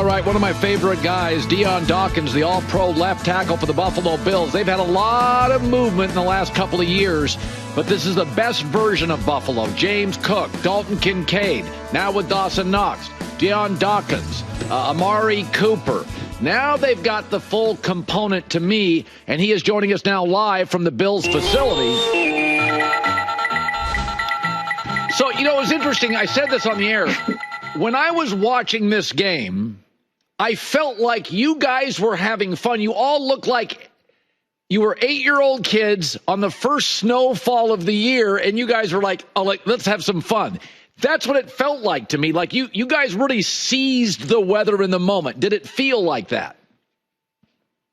All right, one of my favorite guys, Dion Dawkins, the all-pro left tackle for the Buffalo Bills. They've had a lot of movement in the last couple of years, but this is the best version of Buffalo. James Cook, Dalton Kincaid, now with Dawson Knox, Dion Dawkins, Amari Cooper. Now they've got the full component to me, and he is joining us now live from the Bills facility. So, you know, it was interesting. I said this on the air. When I was watching this game, I felt like you guys were having fun. You all looked like you were 8-year-old kids on the first snowfall of the year, and you guys were like, oh, let's have some fun. That's what it felt like to me. Like you guys really seized the weather in the moment. Did it feel like that?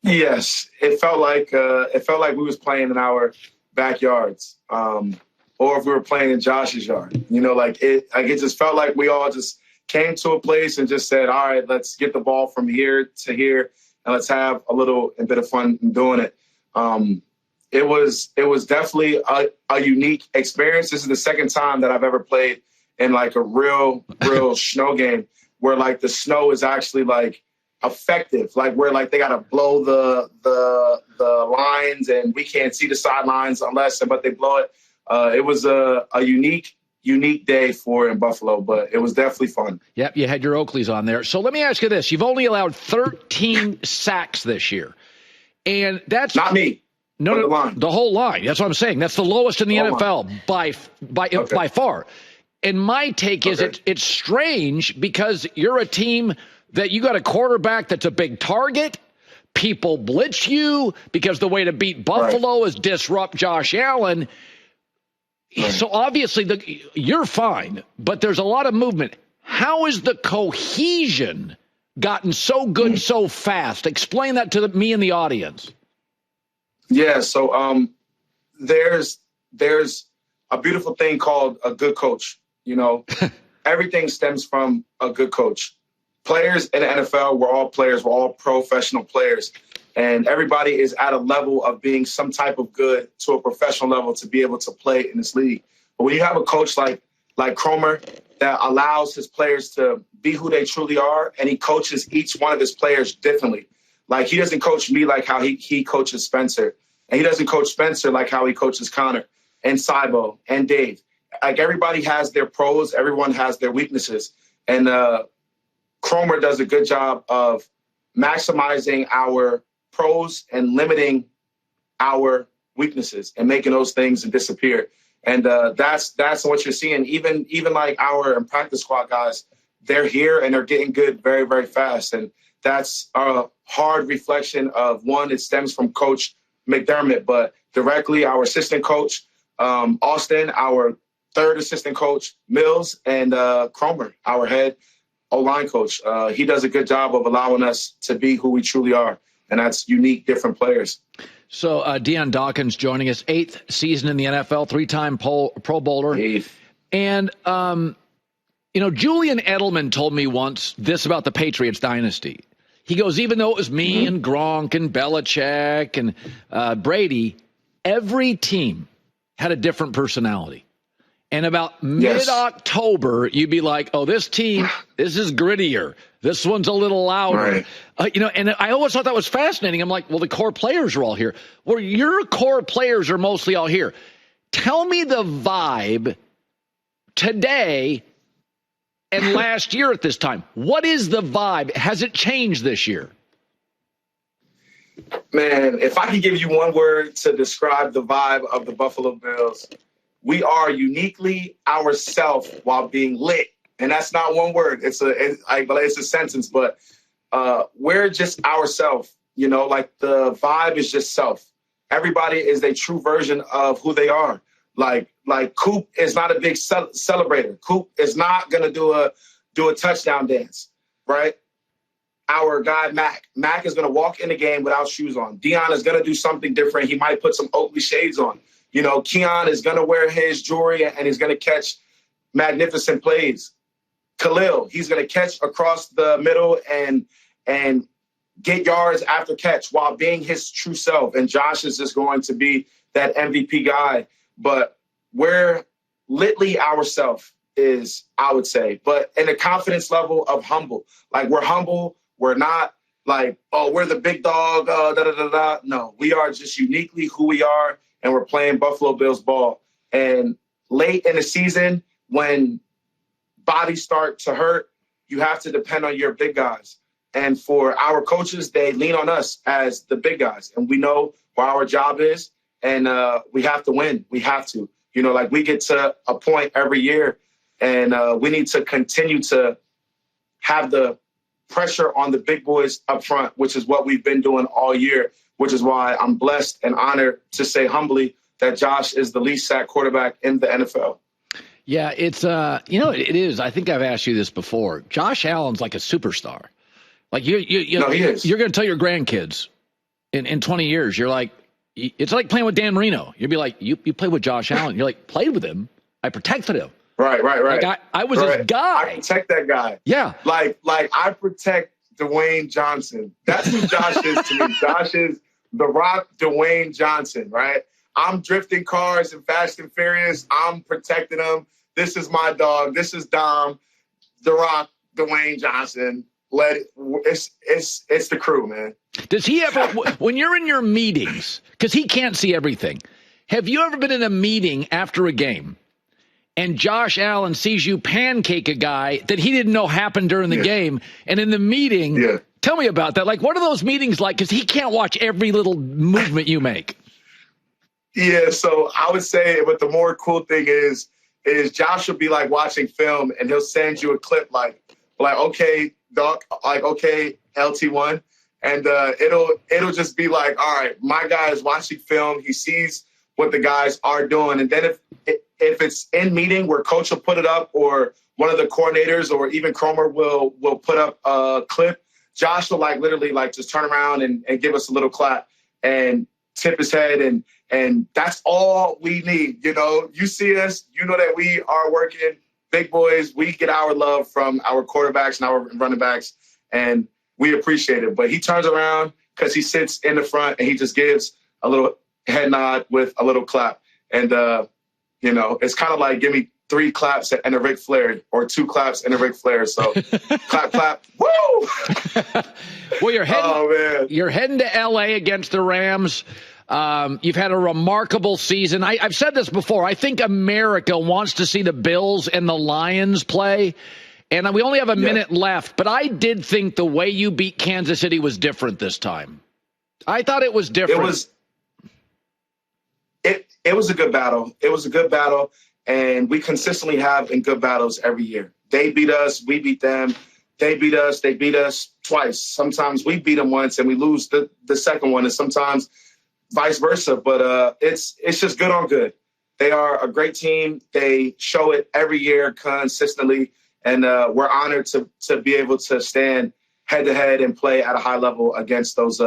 Yes, it felt like we was playing in our backyards, or if we were playing in Josh's yard. You know, it just felt like we all just came to a place and just said, all right, let's get the ball from here to here and let's have a bit of fun in doing it. It was definitely a unique experience. This is the second time that I've ever played in like a real snow game where like the snow is actually like effective, like where like they got to blow the lines and we can't see the sidelines but they blow it. It was a unique day in Buffalo, but it was definitely fun. Yep, you had your Oakleys on there. So let me ask you this. You've only allowed 13 sacks this year. And that's not me. No, the line. The whole line. That's what I'm saying. That's the lowest in the NFL by far. And my take is it's strange because you're a team that you got a quarterback that's a big target. People blitz you because the way to beat Buffalo is disrupt Josh Allen. Right. So obviously you're fine, but there's a lot of movement. How is the cohesion gotten so good so fast? Explain that to me and the audience. Yeah, so there's a beautiful thing called a good coach. You know, everything stems from a good coach. Players in the NFL, we're all players. We're all professional players. And everybody is at a level of being some type of good to a professional level to be able to play in this league. But when you have a coach like Cromer that allows his players to be who they truly are, and he coaches each one of his players differently. Like he doesn't coach me like how he coaches Spencer. And he doesn't coach Spencer like how he coaches Connor and Cybo and Dave. Like everybody has their pros, everyone has their weaknesses. And Cromer does a good job of maximizing our pros and limiting our weaknesses and making those things disappear. And that's what you're seeing. Even like our practice squad guys, they're here and they're getting good very, very fast. And that's a hard reflection of one, it stems from Coach McDermott, but directly our assistant coach, Austin, our third assistant coach, Mills, and Cromer, our head O-line coach. He does a good job of allowing us to be who we truly are, and that's unique, different players. So Dion Dawkins joining us, 8th season in the NFL, 3-time Pro Bowler. 8th. And, Julian Edelman told me once this about the Patriots dynasty. He goes, even though it was me and Gronk and Belichick and Brady, every team had a different personality. And about mid-October, you'd be like, oh, this team, this is grittier. This one's a little louder. Right. And I always thought that was fascinating. I'm like, well, the core players are all here. Well, your core players are mostly all here. Tell me the vibe today and last year at this time. What is the vibe? Has it changed this year? Man, if I could give you one word to describe the vibe of the Buffalo Bills, we are uniquely ourselves while being lit. And that's not one word. It's a sentence, but we're just ourselves. Like the vibe is just self. Everybody is a true version of who they are. Like Coop is not a big celebrator. Coop is not going to do a touchdown dance, right? Our guy, Mac is going to walk in the game without shoes on. Dion is going to do something different. He might put some Oakley shades on. Keon is going to wear his jewelry and he's going to catch magnificent plays. Khalil, he's going to catch across the middle and get yards after catch while being his true self. And Josh is just going to be that MVP guy. But we're litly ourselves is, I would say, but in a confidence level of humble. Like we're humble, We're not like, oh, we're the big dog, da-da-da-da. No, we are just uniquely who we are, and we're playing Buffalo Bills ball. And late in the season, when bodies start to hurt, you have to depend on your big guys. And for our coaches, they lean on us as the big guys. And we know what our job is, and we have to win. We have to. You know, like we get to a point every year, and we need to continue to have the pressure on the big boys up front, which is what we've been doing all year, which is why I'm blessed and honored to say humbly that Josh is the least sacked quarterback in the NFL. Yeah, it's, it is. I think I've asked you this before. Josh Allen's like a superstar. Like he is. You're going to tell your grandkids in 20 years, you're like, it's like playing with Dan Marino. You'd be like, you played with Josh Allen. You're like, played with him. I protected him. Right. Like I was his guy. I protect that guy. Yeah. Like I protect Dwayne Johnson. That's who Josh is to me. Josh is the Rock Dwayne Johnson, right? I'm drifting cars and Fast and Furious. I'm protecting them. This is my dog. This is Dom, the Rock Dwayne Johnson. It's the crew, man. Does he ever, when you're in your meetings, because he can't see everything, have you ever been in a meeting after a game and Josh Allen sees you pancake a guy that he didn't know happened during the game, and in the meeting, tell me about that. Like, what are those meetings like? Because he can't watch every little movement you make. Yeah, so I would say, but the more cool thing is Josh will be like watching film, and he'll send you a clip like okay, Doc, like okay, LT1, and it'll just be like, all right, my guy is watching film. He sees what the guys are doing, and then if it's in meeting where coach will put it up, or one of the coordinators, or even Cromer will put up a clip, Josh will like literally like just turn around and give us a little clap and tip his head, and that's all we need. You know, you see us, you know that we are working big boys. We get our love from our quarterbacks and our running backs, and we appreciate it. But he turns around because he sits in the front and he just gives a little head nod with a little clap. And, it's kind of like give me 3 claps and a Ric Flair, or 2 claps and a Ric Flair. So clap, clap, woo! Well, you're heading to L.A. against the Rams. You've had a remarkable season. I've said this before. I think America wants to see the Bills and the Lions play. And we only have a minute left, but I did think the way you beat Kansas City was different this time. I thought it was different. It was a good battle. It was a good battle, and we consistently have in good battles every year. They beat us, we beat them. They beat us twice. Sometimes we beat them once and we lose the second one, and sometimes vice versa. But it's just good on good. They are a great team. They show it every year consistently, and we're honored to be able to stand head-to-head and play at a high level against those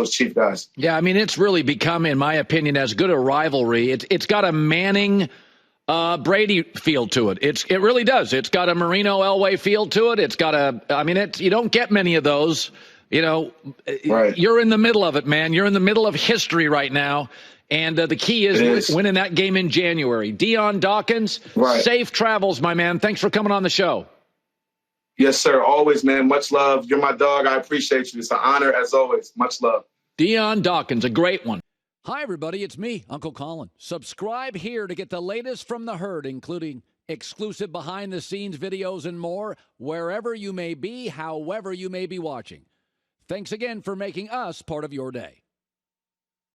Chief guys. Yeah, I mean, it's really become, in my opinion, as good a rivalry. It's got a Manning Brady feel to it. It really does. It's got a Marino Elway feel to it. It's got you don't get many of those. Right. You're in the middle of it, man. You're in the middle of history right now. And the key is winning that game in January. Dion Dawkins, safe travels, my man. Thanks for coming on the show. Yes, sir. Always, man. Much love. You're my dog. I appreciate you. It's an honor as always. Much love. Dion Dawkins, a great one. Hi, everybody. It's me, Uncle Colin. Subscribe here to get the latest from the herd, including exclusive behind-the-scenes videos and more, wherever you may be, however you may be watching. Thanks again for making us part of your day.